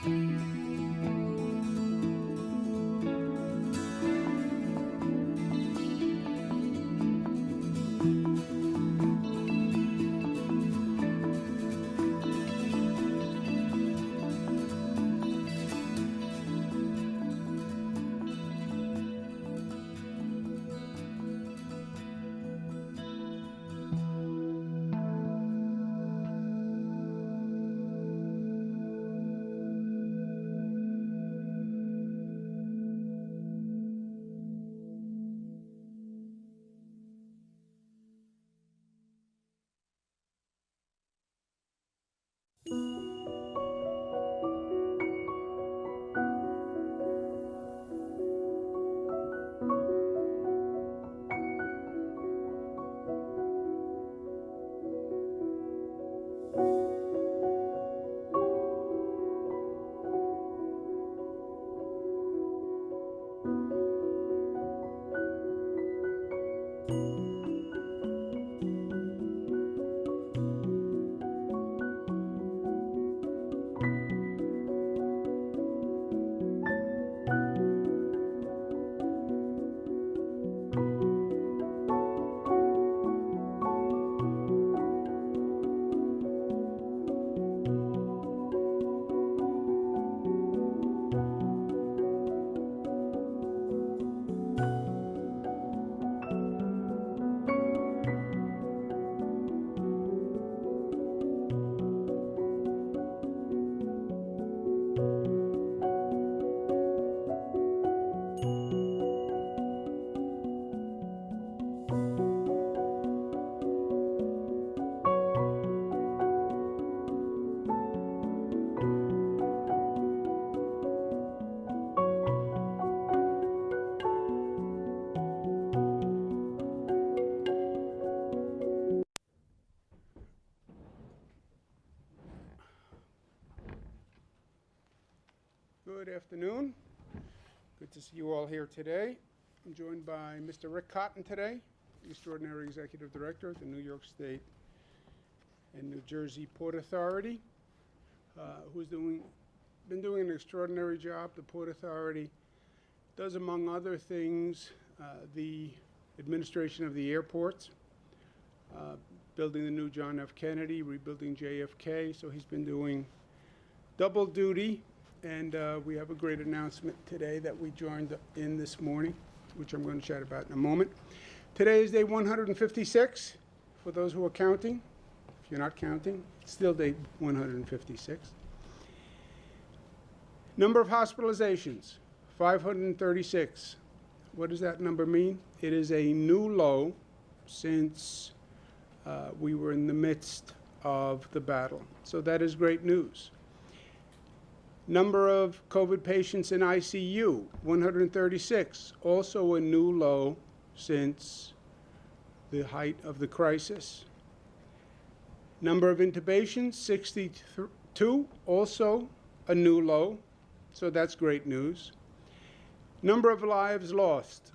Good afternoon. Good to see you all here today. I'm joined by Mr. Rick Cotton today, the Extraordinary Executive Director at the New York State and New Jersey Port Authority, who's been doing an extraordinary job. The Port Authority does, among other things, the administration of the airports, building the new John F. Kennedy, rebuilding JFK. So he's been doing double duty. And we have a great announcement today that we joined in this morning, which I'm going to chat about in a moment. Today is day 156 for those who are counting. If you're not counting, it's still day 156. Number of hospitalizations, 536. What does that number mean? It is a new low since we were in the midst of the battle. So that is great news. Number of COVID patients in ICU, 136, also a new low since the height of the crisis. Number of intubations, 62, also a new low, so that's great news. Number of lives lost,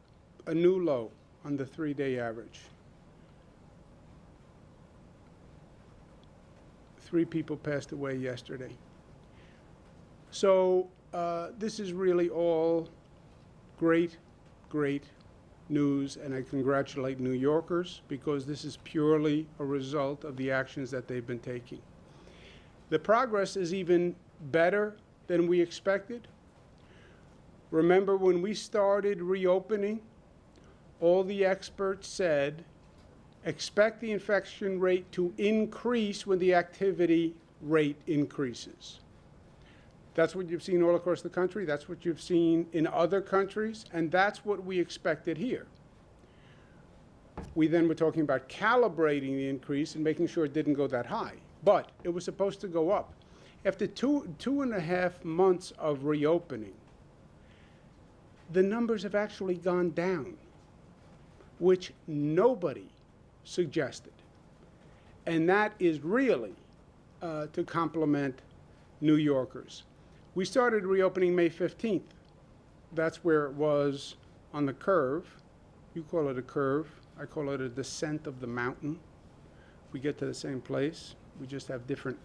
a new low on the 3-day average. 3 people passed away yesterday. So this is really all great, great news, and I congratulate New Yorkers because this is purely a result of the actions that they've been taking. The progress is even better than we expected. Remember, when we started reopening, all the experts said, expect the infection rate to increase when the activity rate increases. That's what you've seen all across the country. That's what you've seen in other countries. And that's what we expected here. We then were talking about calibrating the increase and making sure it didn't go that high. But it was supposed to go up. After two and a half months of reopening, the numbers have actually gone down, which nobody suggested. And that is really to compliment New Yorkers. We started reopening May 15th. That's where it was on the curve. You call it a curve. I call it a descent of the mountain. We get to the same place. We just have different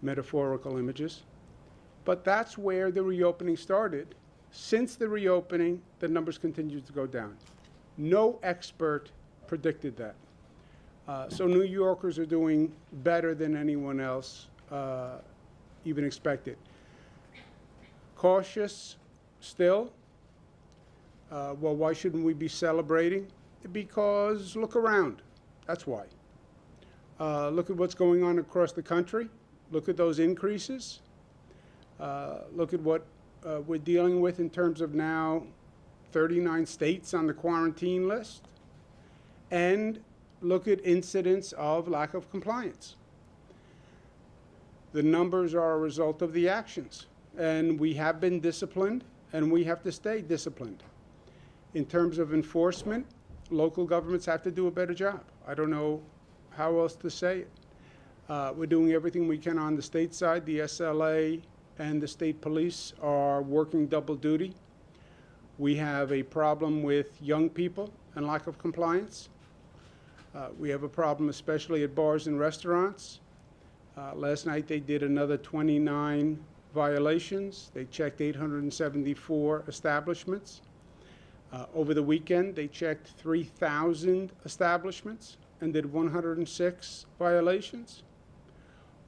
metaphorical images. But that's where the reopening started. Since the reopening, the numbers continue to go down. No expert predicted that. So New Yorkers are doing better than anyone else even expected. Cautious still. Well, why shouldn't we be celebrating? Because look around. That's why. Look at what's going on across the country. Look at those increases. Look at what we're dealing with in terms of now 39 states on the quarantine list. And look at incidents of lack of compliance. The numbers are a result of the actions. And we have been disciplined, and we have to stay disciplined. In terms of enforcement, local governments have to do a better job. I don't know how else to say it. We're doing everything we can on the state side. The SLA and the state police are working double duty. We have a problem with young people and lack of compliance. We have a problem especially at bars and restaurants. Last night they did another 29 violations. They checked 874 establishments. Over the weekend, they checked 3,000 establishments and did 106 violations.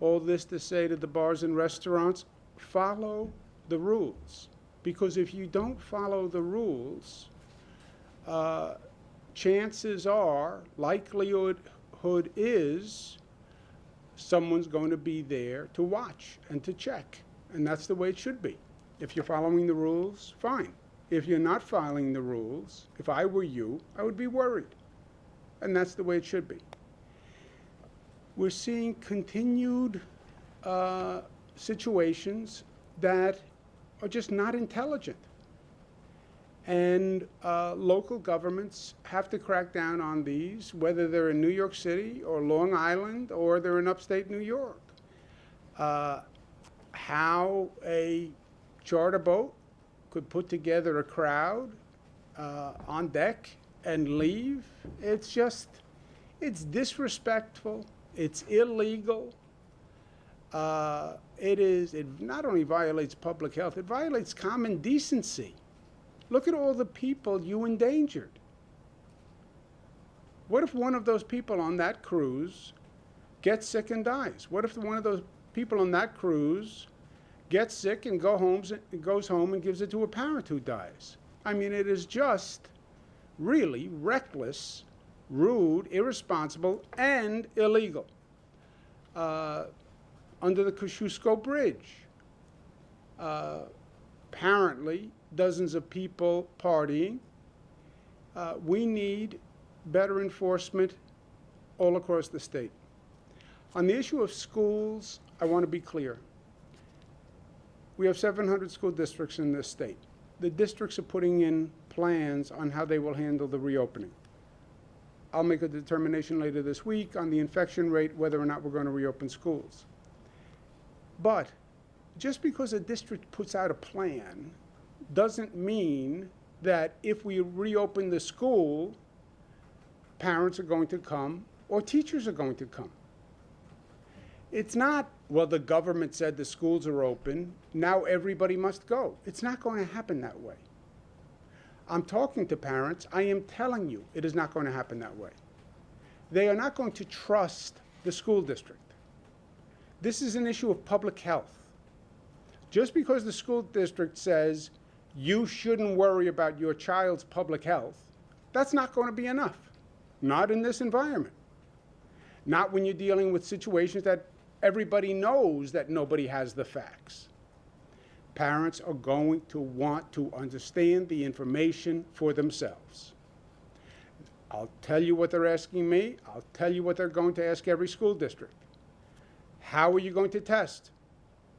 All this to say to the bars and restaurants, follow the rules. Because if you don't follow the rules, chances are, likelihood is, someone's going to be there to watch and to check. And that's the way it should be. If you're following the rules, fine. If you're not following the rules, if I were you, I would be worried. And that's the way it should be. We're seeing continued situations that are just not intelligent. And local governments have to crack down on these, whether they're in New York City or Long Island or they're in upstate New York. How a charter boat could put together a crowd on deck and leave, it's disrespectful, it's illegal. It not only violates public health, it violates common decency. Look at all the people you endangered. What if one of those people on that cruise gets sick and dies? What if one of those people on that cruise gets sick and goes home and gives it to a parent who dies? I mean, it is just really reckless, rude, irresponsible, and illegal. Under the Kosciuszko Bridge, apparently dozens of people partying. We need better enforcement all across the state. On the issue of schools, I want to be clear. We have 700 school districts in this state. The districts are putting in plans on how they will handle the reopening. I'll make a determination later this week on the infection rate, whether or not we're going to reopen schools. But just because a district puts out a plan doesn't mean that if we reopen the school, parents are going to come or teachers are going to come. It's not, well, the government said the schools are open, now everybody must go. It's not going to happen that way. I'm talking to parents. I am telling you it is not going to happen that way. They are not going to trust the school district. This is an issue of public health. Just because the school district says you shouldn't worry about your child's public health, that's not going to be enough. Not in this environment. Not when you're dealing with situations that everybody knows that nobody has the facts. Parents are going to want to understand the information for themselves. I'll tell you what they're asking me. I'll tell you what they're going to ask every school district. How are you going to test?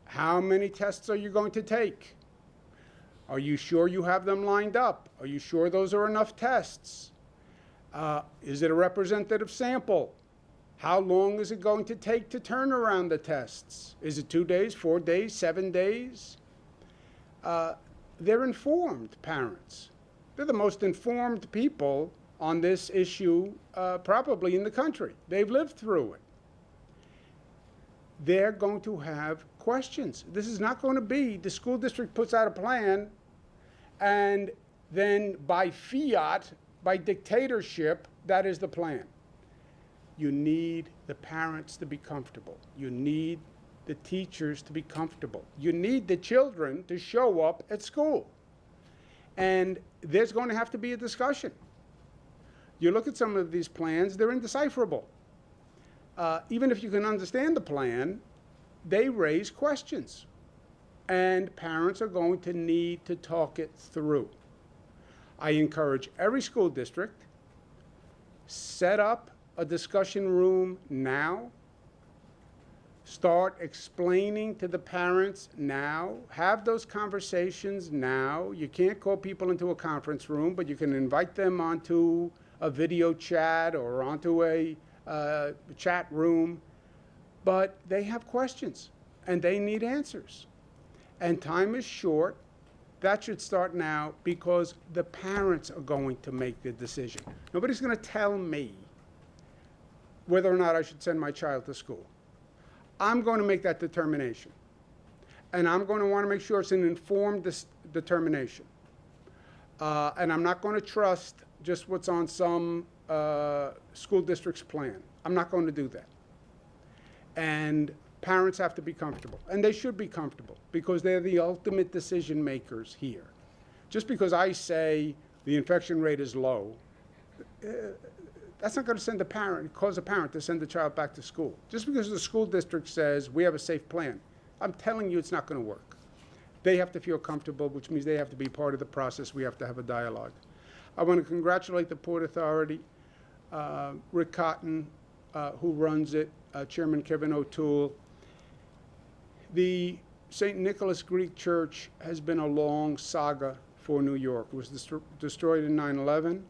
How many tests are you going to take? Are you sure you have them lined up? Are you sure those are enough tests? Is it a representative sample? How long is it going to take to turn around the tests? Is it 2 days, 4 days, 7 days? They're informed parents. They're the most informed people on this issue probably in the country. They've lived through it. they're going to have questions. This is not going to be the school district puts out a plan and then by fiat, by dictatorship, that is the plan. You need the parents to be comfortable. You need the teachers to be comfortable. You need the children to show up at school. And there's going to have to be a discussion. You look at some of these plans, they're indecipherable. Even if you can understand the plan, they raise questions. And parents are going to need to talk it through. I encourage every school district, set up a discussion room now. Start explaining to the parents now. Have those conversations now. You can't call people into a conference room, but you can invite them onto a video chat or onto a chat room. But they have questions, and they need answers. And time is short. That should start now because the parents are going to make the decision. Nobody's going to tell me whether or not I should send my child to school. I'm going to make that determination. And I'm going to want to make sure it's an informed determination. And I'm not going to trust just what's on some school district's plan. I'm not going to do that. And parents have to be comfortable. And they should be comfortable because they're the ultimate decision makers here. Just because I say the infection rate is low, that's not going to cause a parent to send the child back to school. Just because the school district says we have a safe plan, I'm telling you it's not going to work. They have to feel comfortable, which means they have to be part of the process. We have to have a dialogue. I want to congratulate the Port Authority, Rick Cotton, who runs it, Chairman Kevin O'Toole. The St. Nicholas Greek Church has been a long saga for New York. It was destroyed in 9/11.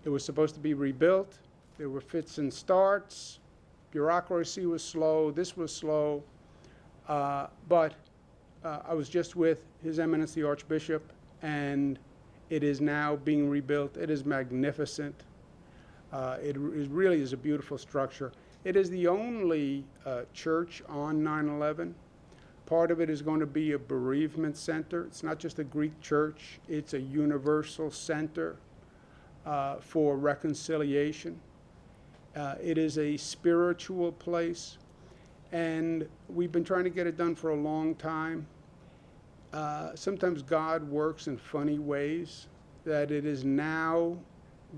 It was supposed to be rebuilt. There were fits and starts. Bureaucracy was slow. This was slow. But I was just with His Eminence the Archbishop, and it is now being rebuilt. It is magnificent. It really is a beautiful structure. It is the only church on 9/11. Part of it is going to be a bereavement center. It's not just a Greek church. It's a universal center for reconciliation. It is a spiritual place. And we've been trying to get it done for a long time. Sometimes God works in funny ways, that it is now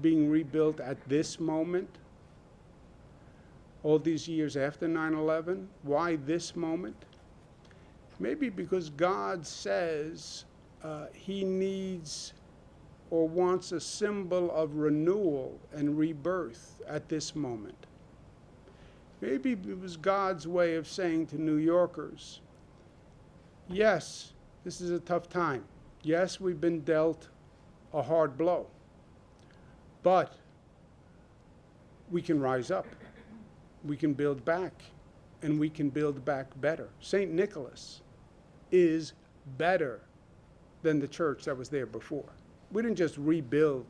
being rebuilt at this moment, all these years after 9/11. Why this moment? Maybe because God says He needs or wants a symbol of renewal and rebirth at this moment. Maybe it was God's way of saying to New Yorkers, yes, this is a tough time. Yes, we've been dealt a hard blow, but we can rise up. We can build back, and we can build back better. St. Nicholas is better than the church that was there before. We didn't just rebuild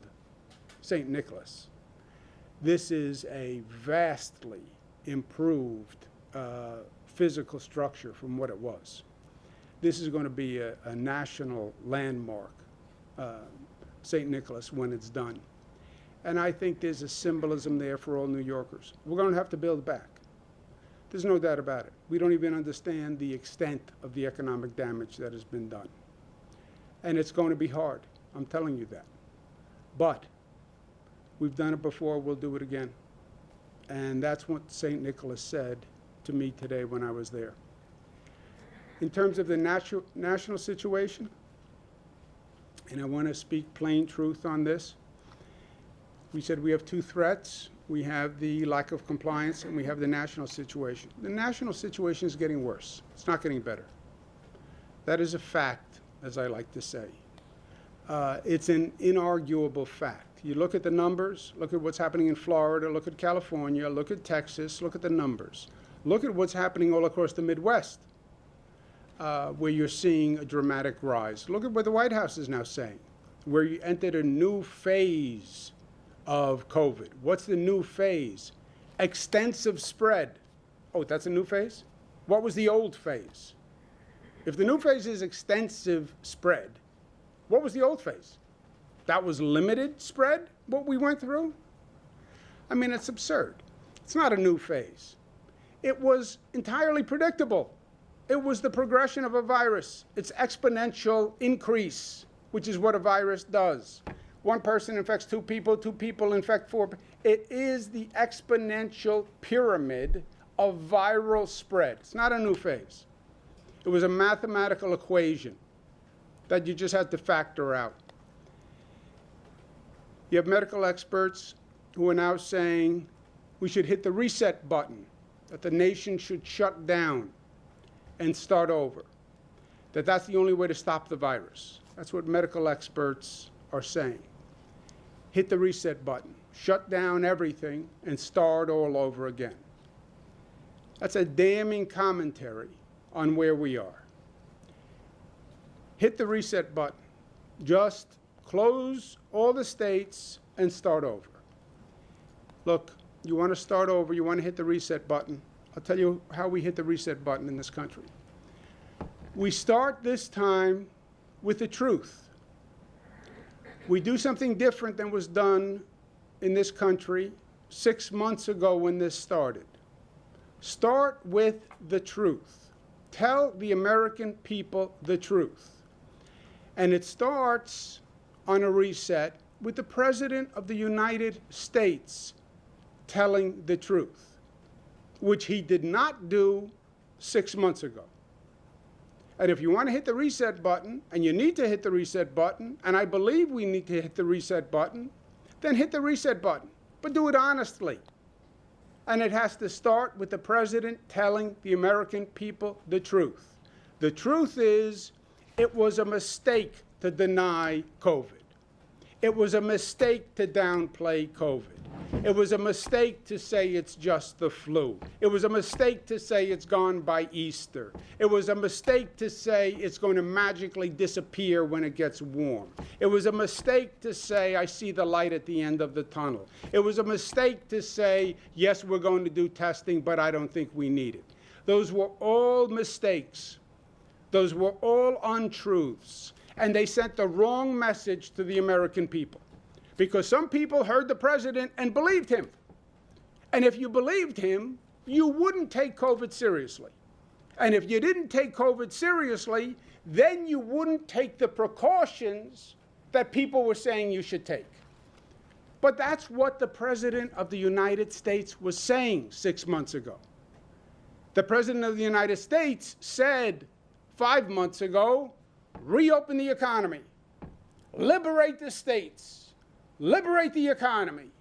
St. Nicholas. This is a vastly improved physical structure from what it was. This is going to be a national landmark, St. Nicholas, when it's done. And I think there's a symbolism there for all New Yorkers. We're going to have to build back. There's no doubt about it. We don't even understand the extent of the economic damage that has been done. And it's going to be hard. I'm telling you that. But we've done it before. We'll do it again. And that's what St. Nicholas said to me today when I was there. In terms of the national situation, and I want to speak plain truth on this, we said we have two threats. We have the lack of compliance, and we have the national situation. The national situation is getting worse. It's not getting better. That is a fact, as I like to say. It's an inarguable fact. You look at the numbers, look at what's happening in Florida, look at California, look at Texas, look at the numbers. Look at what's happening all across the Midwest, where you're seeing a dramatic rise. Look at what the White House is now saying, where you entered a new phase of COVID. What's the new phase? Extensive spread. Oh, that's a new phase? What was the old phase? If the new phase is extensive spread, what was the old phase? That was limited spread, what we went through? I mean, it's absurd. It's not a new phase. It was entirely predictable. It was the progression of a virus, its exponential increase, which is what a virus does. One person infects two people infect four. It is the exponential pyramid of viral spread. It's not a new phase. It was a mathematical equation that you just had to factor out. You have medical experts who are now saying we should hit the reset button, that the nation should shut down and start over, that that's the only way to stop the virus. That's what medical experts are saying. Hit the reset button, shut down everything, and start all over again. That's a damning commentary on where we are. Hit the reset button. Just close all the states and start over. Look, you want to start over, you want to hit the reset button. I'll tell you how we hit the reset button in this country. We start this time with the truth. We do something different than was done in this country 6 months ago when this started. Start with the truth. Tell the American people the truth. And it starts on a reset with the President of the United States telling the truth, which he did not do 6 months ago. And if you want to hit the reset button, and you need to hit the reset button, and I believe we need to hit the reset button, then hit the reset button, but do it honestly. And it has to start with the President telling the American people the truth. The truth is, it was a mistake to deny COVID. It was a mistake to downplay COVID. It was a mistake to say it's just the flu. It was a mistake to say it's gone by Easter. It was a mistake to say it's going to magically disappear when it gets warm. It was a mistake to say I see the light at the end of the tunnel. It was a mistake to say, yes, we're going to do testing, but I don't think we need it. Those were all mistakes. Those were all untruths. And they sent the wrong message to the American people. Because some people heard the president and believed him. And if you believed him, you wouldn't take COVID seriously. And if you didn't take COVID seriously, then you wouldn't take the precautions that people were saying you should take. But that's what the President of the United States was saying 6 months ago. The President of the United States said 5 months ago, reopen the economy, liberate the states, liberate the economy.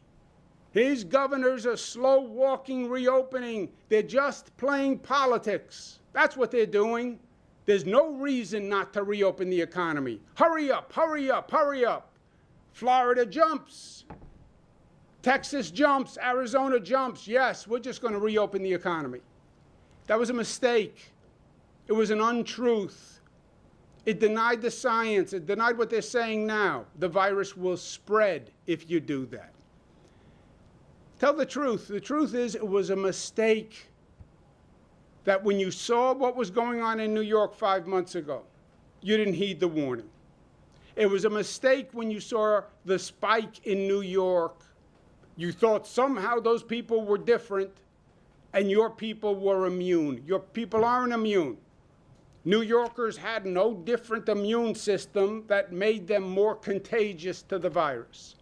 His governors are slow-walking reopening. They're just playing politics. That's what they're doing. There's no reason not to reopen the economy. Hurry up, hurry up, hurry up. Florida jumps. Texas jumps. Arizona jumps. Yes, we're just going to reopen the economy. That was a mistake. It was an untruth. It denied the science. It denied what they're saying now. The virus will spread if you do that. Tell the truth. The truth is it was a mistake that when you saw what was going on in New York 5 months ago, you didn't heed the warning. It was a mistake when you saw the spike in New York. You thought somehow those people were different and your people were immune. Your people aren't immune. New Yorkers had no different immune system that made them more contagious to the virus.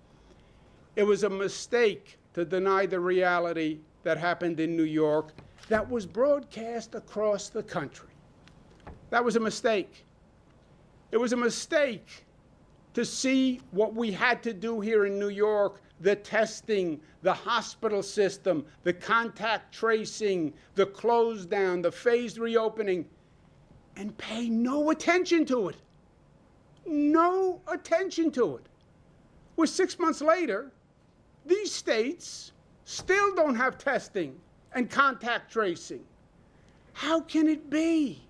It was a mistake to deny the reality that happened in New York that was broadcast across the country. That was a mistake. It was a mistake to see what we had to do here in New York, the testing, the hospital system, the contact tracing, the close down, the phased reopening, and pay no attention to it. No attention to it. Well, 6 months later, these states still don't have testing and contact tracing. How can it be?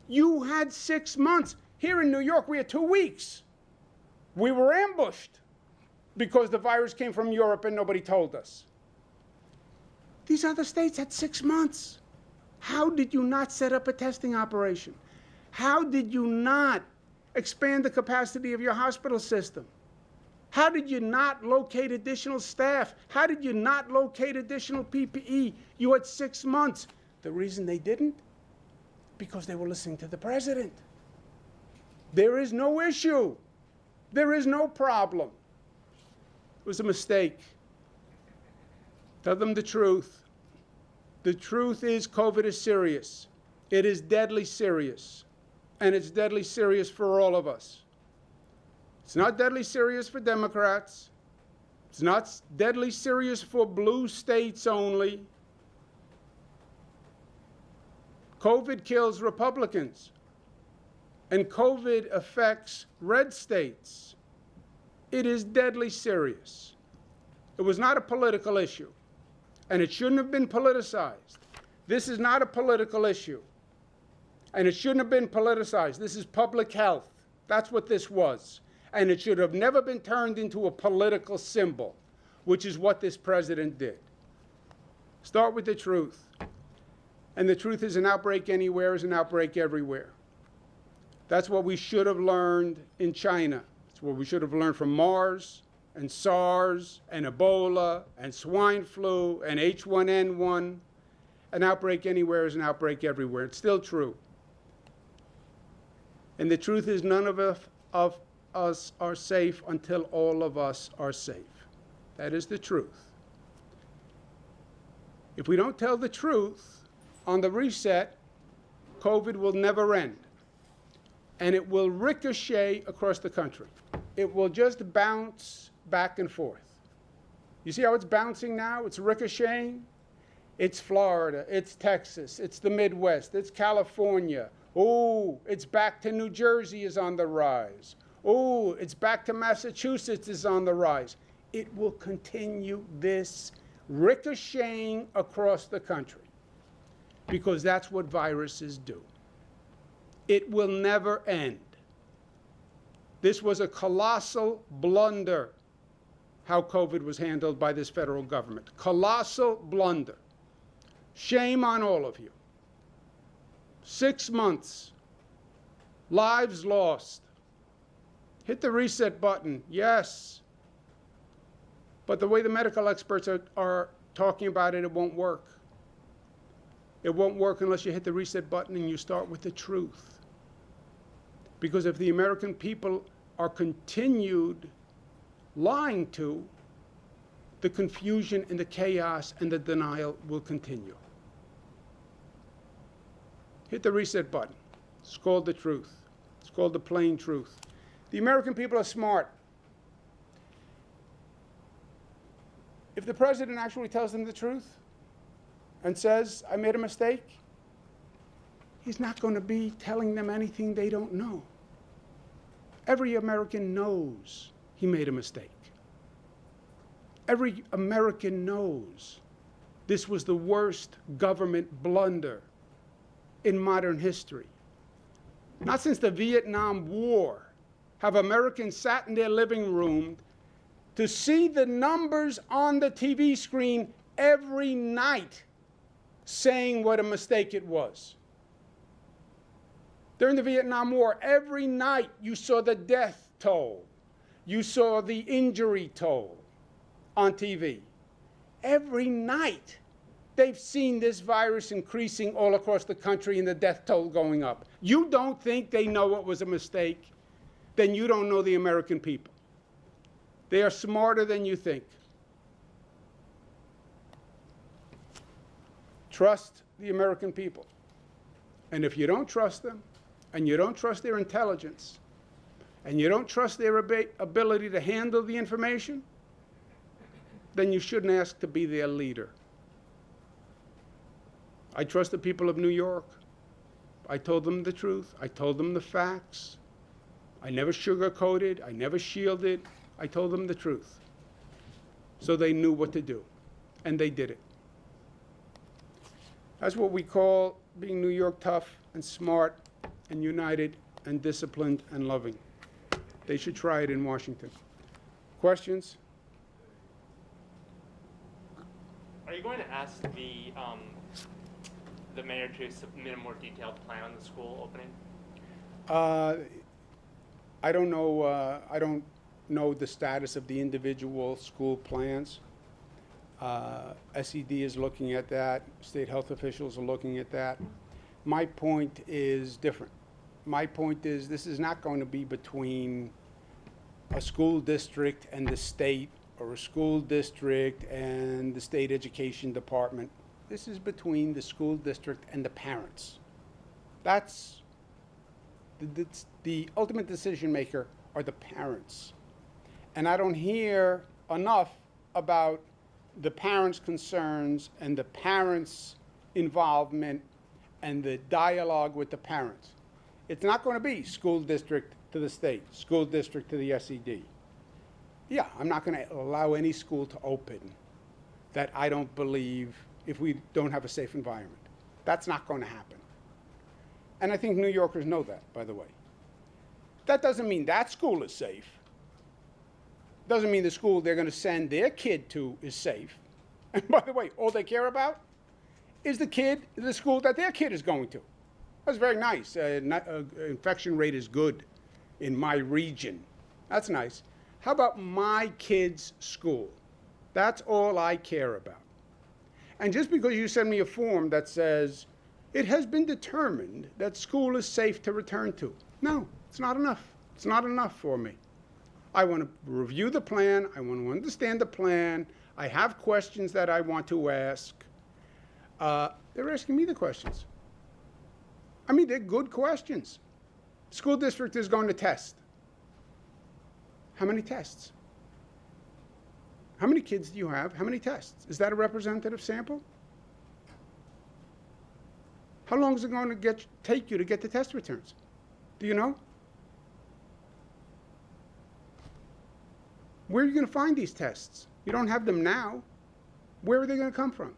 You had 6 months. Here in New York, we had 2 weeks. We were ambushed because the virus came from Europe and nobody told us. These other states had 6 months. How did you not set up a testing operation? How did you not expand the capacity of your hospital system? How did you not locate additional staff? How did you not locate additional PPE? You had 6 months. The reason they didn't? Because they were listening to the president. There is no issue. There is no problem. It was a mistake. Tell them the truth. The truth is COVID is serious. It is deadly serious. And it's deadly serious for all of us. It's not deadly serious for Democrats. It's not deadly serious for blue states only. COVID kills Republicans. And COVID affects red states. It is deadly serious. It was not a political issue. And it shouldn't have been politicized. This is not a political issue. And it shouldn't have been politicized. This is public health. That's what this was. And it should have never been turned into a political symbol, which is what this president did. Start with the truth. And the truth is an outbreak anywhere is an outbreak everywhere. That's what we should have learned in China. It's what we should have learned from MERS and SARS and Ebola and swine flu and H1N1. An outbreak anywhere is an outbreak everywhere. It's still true. And the truth is none of us are safe until all of us are safe. That is the truth. If we don't tell the truth on the reset, COVID will never end. And it will ricochet across the country. It will just bounce back and forth. You see how it's bouncing now? It's ricocheting. It's Florida, it's Texas, it's the Midwest, it's California. Oh, it's back to New Jersey is on the rise. Oh, it's back to Massachusetts is on the rise. It will continue this ricocheting across the country because that's what viruses do. It will never end. This was a colossal blunder, how COVID was handled by this federal government. Colossal blunder. Shame on all of you. 6 months, lives lost. Hit the reset button, yes. But the way the medical experts are talking about it, it won't work. It won't work unless you hit the reset button and you start with the truth. Because if the American people are continued lying to, the confusion and the chaos and the denial will continue. Hit the reset button. It's called the truth. It's called the plain truth. The American people are smart. If the president actually tells them the truth and says, I made a mistake, he's not going to be telling them anything they don't know. Every American knows he made a mistake. Every American knows this was the worst government blunder in modern history. Not since the Vietnam War have Americans sat in their living room to see the numbers on the TV screen every night saying what a mistake it was. During the Vietnam War, every night you saw the death toll. You saw the injury toll on TV. Every night they've seen this virus increasing all across the country and the death toll going up. You don't think they know it was a mistake? Then you don't know the American people. They are smarter than you think. Trust the American people. And if you don't trust them, and you don't trust their intelligence, and you don't trust their ability to handle the information, then you shouldn't ask to be their leader. I trust the people of New York. I told them the truth. I told them the facts. I never sugarcoated. I never shielded. I told them the truth. So they knew what to do. And they did it. That's what we call being New York tough and smart and united and disciplined and loving. They should try it in Washington. Questions? Are you going to ask the mayor to submit a more detailed plan on the school opening? I don't know. I don't know the status of the individual school plans. SED is looking at that. State health officials are looking at that. My point is different. My point is this is not going to be between a school district and the state, or a school district and the state education department. This is between the school district and the parents. That's the ultimate decision maker are the parents. And I don't hear enough about the parents' concerns and the parents' involvement and the dialogue with the parents. It's not going to be school district to the state, school district to the SED. Yeah, I'm not going to allow any school to open that I don't believe if we don't have a safe environment. That's not going to happen. And I think New Yorkers know that, by the way. That doesn't mean that school is safe. Doesn't mean the school they're going to send their kid to is safe. And by the way, all they care about is the school that their kid is going to. That's very nice. Infection rate is good in my region. That's nice. How about my kid's school? That's all I care about. And just because you send me a form that says, it has been determined that school is safe to return to. No, it's not enough. It's not enough for me. I want to review the plan. I want to understand the plan. I have questions that I want to ask. They're asking me the questions. I mean, they're good questions. School district is going to test. How many tests? How many kids do you have? How many tests? Is that a representative sample? How long is it going to take you to get the test returns? Do you know? Where are you going to find these tests? You don't have them now. Where are they going to come from?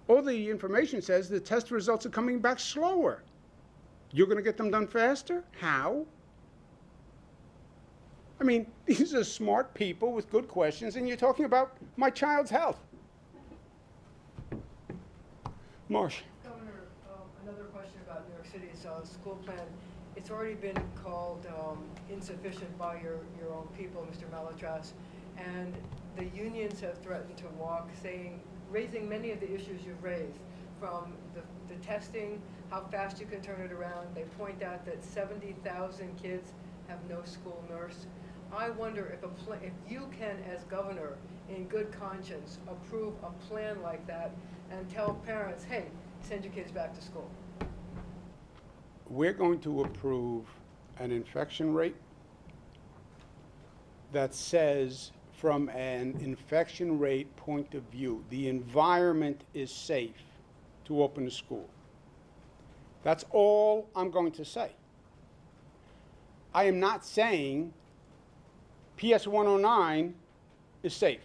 All the information says the test results are coming back slower. You're going to get them done faster? How? I mean, these are smart people with good questions, and you're talking about my child's health. Marsh. Governor, another question about New York City's school plan. It's already been called insufficient by your own people, Mr. Malatras, and the unions have threatened to walk, raising many of the issues you've raised, from the testing, how fast you can turn it around. They point out that 70,000 kids have no school nurse. I wonder if you can, as governor, in good conscience, approve a plan like that and tell parents, hey, send your kids back to school. We're going to approve an infection rate that says, from an infection rate point of view, the environment is safe to open a school. That's all I'm going to say. I am not saying PS 109 is safe.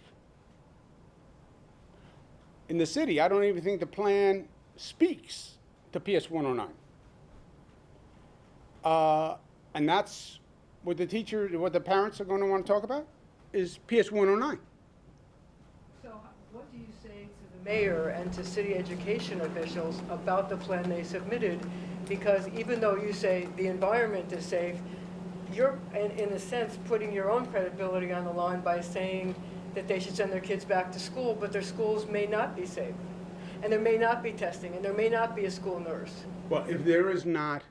In the city, I don't even think the plan speaks to PS 109. And that's what the parents are going to want to talk about, is PS 109. So what do you say to the mayor and to city education officials about the plan they submitted? Because even though you say the environment is safe, you're, in a sense, putting your own credibility on the line by saying that they should send their kids back to school, but their schools may not be safe. And there may not be testing, and there may not be a school nurse. Well, if there is not,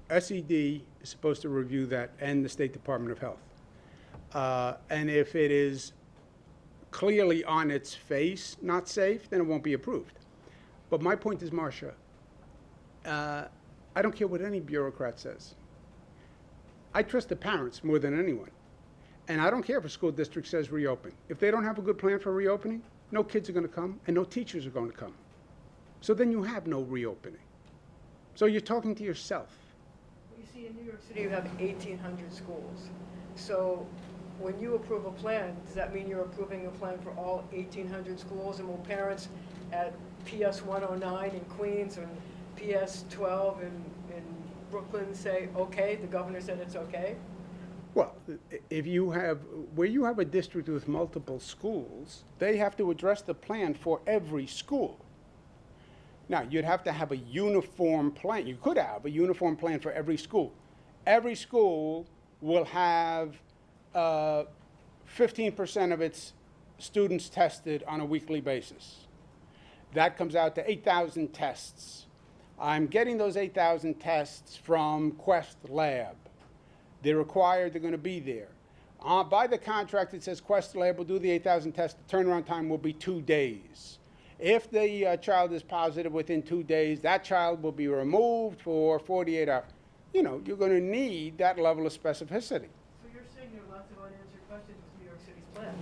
SED is supposed to review that, and the State Department of Health. And if it is clearly on its face not safe, then it won't be approved. But my point is, Marcia, I don't care what any bureaucrat says. I trust the parents more than anyone. And I don't care if a school district says reopen. If they don't have a good plan for reopening, no kids are going to come and no teachers are going to come. So then you have no reopening. So you're talking to yourself. You see, in New York City, you have 1,800 schools. So when you approve a plan, does that mean you're approving a plan for all 1,800 schools? And will parents at PS 109 in Queens and PS 12 in Brooklyn say, okay, the governor said it's okay? Well, where you have a district with multiple schools, they have to address the plan for every school. Now, you'd have to have a uniform plan. You could have a uniform plan for every school. Every school will have 15% of its students tested on a weekly basis. That comes out to 8,000 tests. I'm getting those 8,000 tests from Quest Lab. They're required, they're going to be there. By the contract, it says Quest Lab will do the 8,000 tests. The turnaround time will be 2 days. If the child is positive within 2 days, that child will be removed for 48 hours. You know, you're going to need that level of specificity. So you're saying there are lots of unanswered questions with New York City's plan?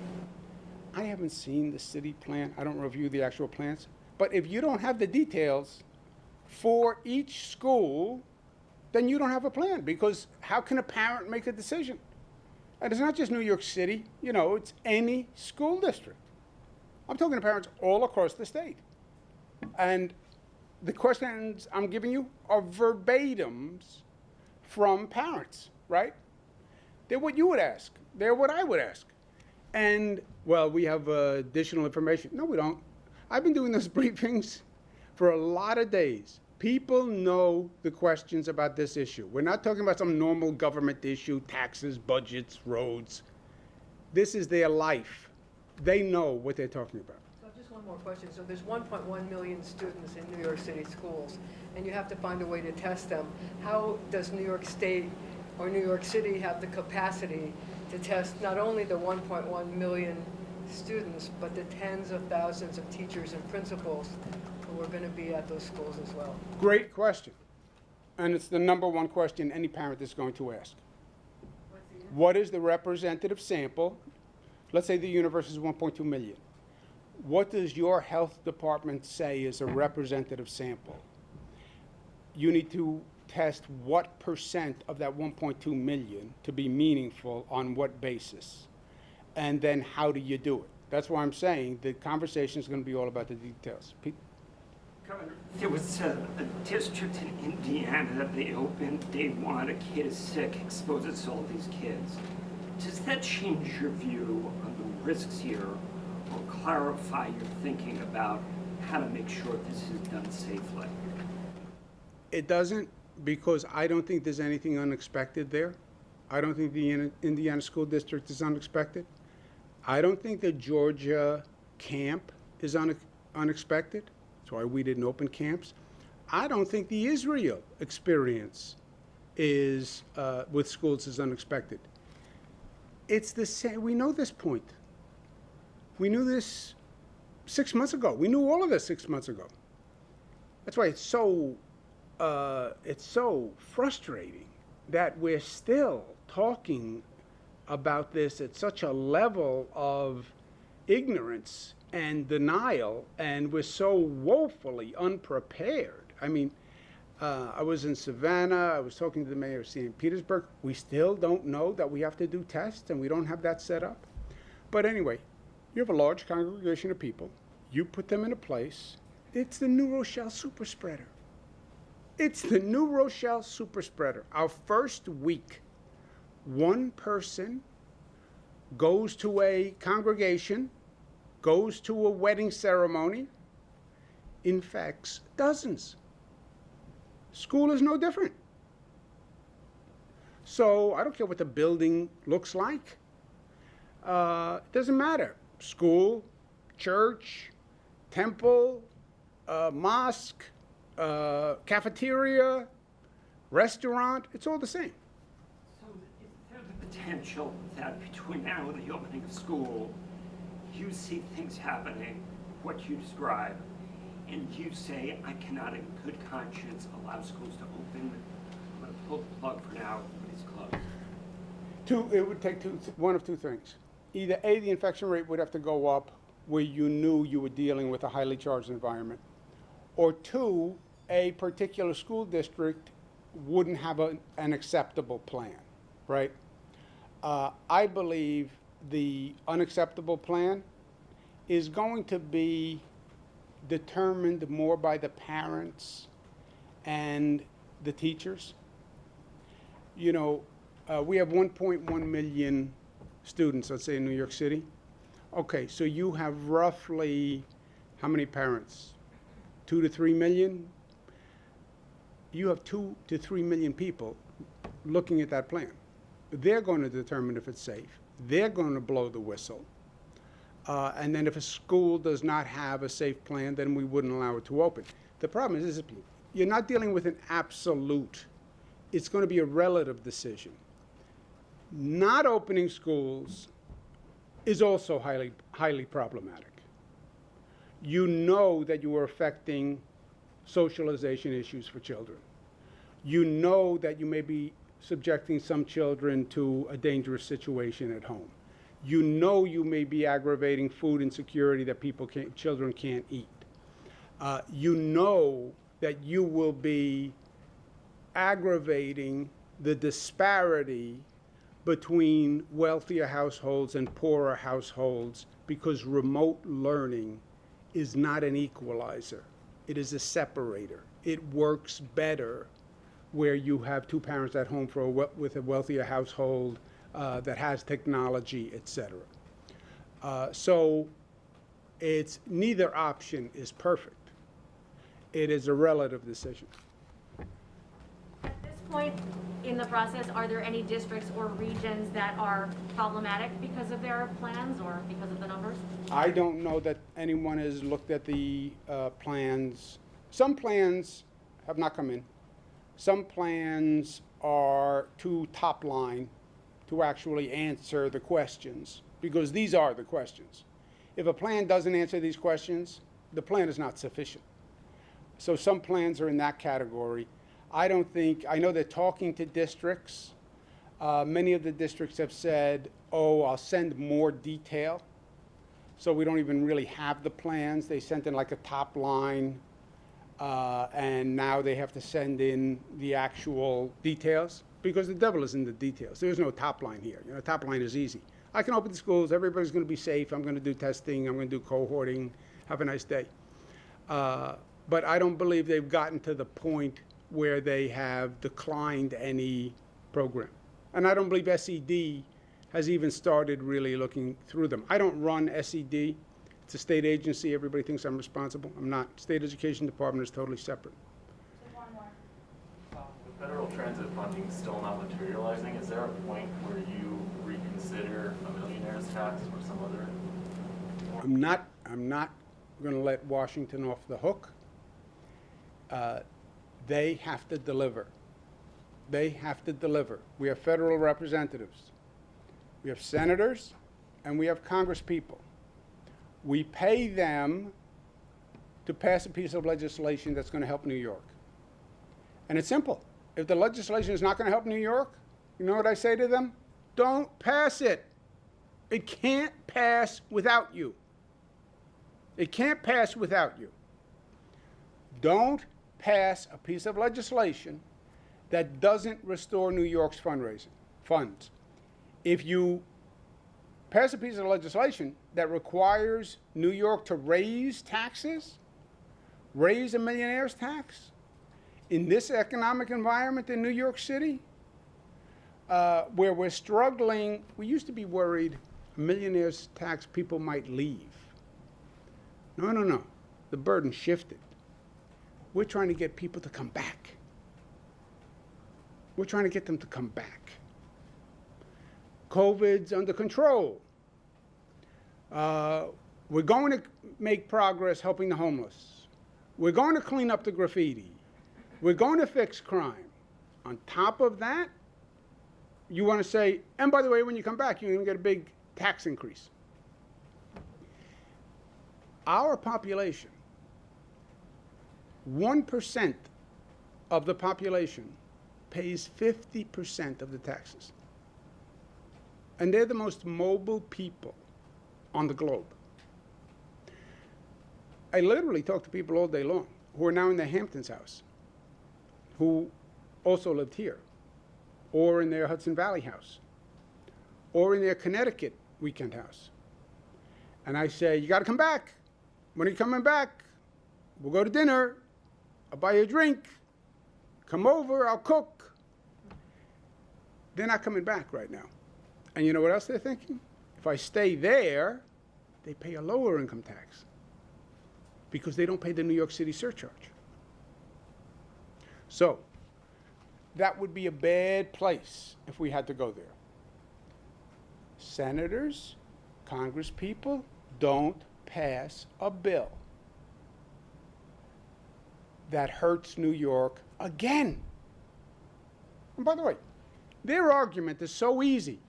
I haven't seen the city plan. I don't review the actual plans. But if you don't have the details for each school, then you don't have a plan, because how can a parent make a decision? And it's not just New York City, you know, it's any school district. I'm talking to parents all across the state. And the questions I'm giving you are verbatims from parents, right? They're what you would ask. They're what I would ask. And, well, we have additional information. No, we don't. I've been doing those briefings for a lot of days. People know the questions about this issue. We're not talking about some normal government issue, taxes, budgets, roads. This is their life. They know what they're talking about. So just one more question. So there's 1.1 million students in New York City schools, and you have to find a way to test them. How does New York State or New York City have the capacity to test not only the 1.1 million students, but the tens of thousands of teachers and principals who are going to be at those schools as well? Great question. And it's the number one question any parent is going to ask. What is the representative sample? Let's say the universe is 1.2 million. What does your health department say is a representative sample? You need to test what percent of that 1.2 million to be meaningful on what basis? And then how do you do it? That's why I'm saying the conversation is going to be all about the details. Pete? Governor, there was a district in Indiana that they opened day one. A kid is sick, exposes all these kids. Does that change your view on the risks here, or clarify your thinking about how to make sure this is done safely? It doesn't, because I don't think there's anything unexpected there. I don't think the Indiana School District is unexpected. I don't think the Georgia camp is unexpected. That's why we didn't open camps. I don't think the Israel experience is with schools is unexpected. It's the same. We know this point. We knew this 6 months ago. We knew all of this 6 months ago. That's why it's so frustrating that we're still talking about this at such a level of ignorance and denial, and we're so woefully unprepared. I mean, I was in Savannah, I was talking to the mayor of St. Petersburg. We still don't know that we have to do tests, and we don't have that set up. But anyway, you have a large congregation of people. You put them in a place. It's the New Rochelle super spreader. It's the New Rochelle super spreader. Our first week, one person goes to a congregation, goes to a wedding ceremony, infects dozens. School is no different. So I don't care what the building looks like. It doesn't matter. School, church, temple, mosque, cafeteria, restaurant, it's all the same. So is there the potential that between now and the opening of school, you see things happening, what you describe, and you say, I cannot in good conscience allow schools to open, I'm going to pull the plug for now, everybody's closed? It would take one of two things. Either A, the infection rate would have to go up where you knew you were dealing with a highly charged environment, or two, a particular school district wouldn't have an acceptable plan, right? I believe the unacceptable plan is going to be determined more by the parents and the teachers. You know, we have 1.1 million students, let's say, in New York City. Okay, so you have roughly how many parents? 2 to 3 million, you have 2 to 3 million people looking at that plan. They're going to determine if it's safe. They're going to blow the whistle. And then if a school does not have a safe plan, then we wouldn't allow it to open. The problem is you're not dealing with an absolute. It's going to be a relative decision. Not opening schools is also highly problematic. You know that you are affecting socialization issues for children. You know that you may be subjecting some children to a dangerous situation at home. You know you may be aggravating food insecurity that children can't eat. You know that you will be aggravating the disparity between wealthier households and poorer households because remote learning is not an equalizer. It is a separator. It works better where you have two parents at home with a wealthier household that has technology, etc. So it's neither option is perfect. It is a relative decision. At this point in the process, are there any districts or regions that are problematic because of their plans or because of the numbers? I don't know that anyone has looked at the plans. Some plans have not come in. Some plans are too top line to actually answer the questions, because these are the questions. If a plan doesn't answer these questions, the plan is not sufficient. So some plans are in that category. I know they're talking to districts. Many of the districts have said, oh, I'll send more detail. So we don't even really have the plans. They sent in like a top line, and now they have to send in the actual details, because the devil is in the details. There's no top line here. Top line is easy. I can open the schools. Everybody's going to be safe. I'm going to do testing. I'm going to do cohorting. Have a nice day. But I don't believe they've gotten to the point where they have declined any program. And I don't believe SED has even started really looking through them. I don't run SED. It's a state agency. Everybody thinks I'm responsible. I'm not. State Education Department is totally separate. With federal transit funding still not materializing, is there a point where you reconsider a millionaire's tax or some other? I'm not going to let Washington off the hook. They have to deliver. They have to deliver. We have federal representatives. We have senators, and we have congresspeople. We pay them to pass a piece of legislation that's going to help New York. And it's simple. If the legislation is not going to help New York, you know what I say to them? Don't pass it. It can't pass without you. It can't pass without you. Don't pass a piece of legislation that doesn't restore New York's fundraising funds. If you pass a piece of legislation that requires New York to raise taxes, raise a millionaire's tax, in this economic environment in New York City, where we're struggling, we used to be worried a millionaire's tax people might leave. No. The burden shifted. We're trying to get people to come back. We're trying to get them to come back. COVID's under control. We're going to make progress helping the homeless. We're going to clean up the graffiti. We're going to fix crime. On top of that, you want to say, and by the way, when you come back, you're going to get a big tax increase. Our population, 1% of the population pays 50% of the taxes. And they're the most mobile people on the globe. I literally talk to people all day long who are now in their Hamptons house, who also lived here, or in their Hudson Valley house, or in their Connecticut weekend house. And I say, you got to come back. When are you coming back? We'll go to dinner. I'll buy you a drink. Come over, I'll cook. They're not coming back right now. And you know what else they're thinking? If I stay there, they pay a lower income tax. because they don't pay the New York City surcharge. So that would be a bad place if we had to go there. Senators, congresspeople, don't pass a bill that hurts New York again. And by the way, their argument is so easy.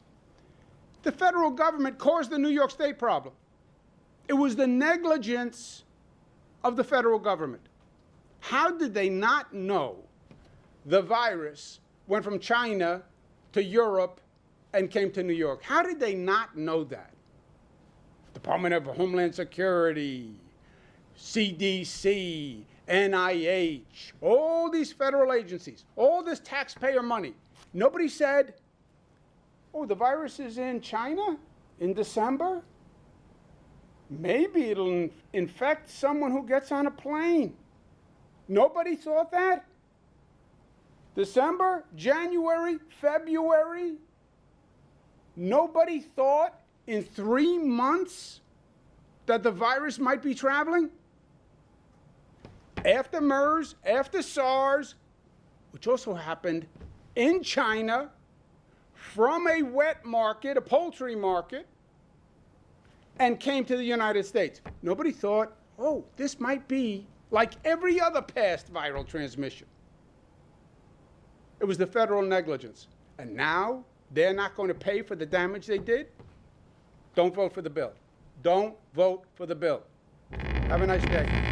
The federal government caused the New York State problem. It was the negligence of the federal government. How did they not know the virus went from China to Europe and came to New York? How did they not know that? Department of Homeland Security, CDC, NIH, all these federal agencies, all this taxpayer money. Nobody said, oh, the virus is in China in December? Maybe it'll infect someone who gets on a plane. Nobody thought that? December, January, February? Nobody thought in 3 months that the virus might be traveling? After MERS, after SARS, which also happened in China, from a wet market, a poultry market, and came to the United States. Nobody thought, oh, this might be like every other past viral transmission. It was the federal negligence. And now they're not going to pay for the damage they did? Don't vote for the bill. Don't vote for the bill. Have a nice day.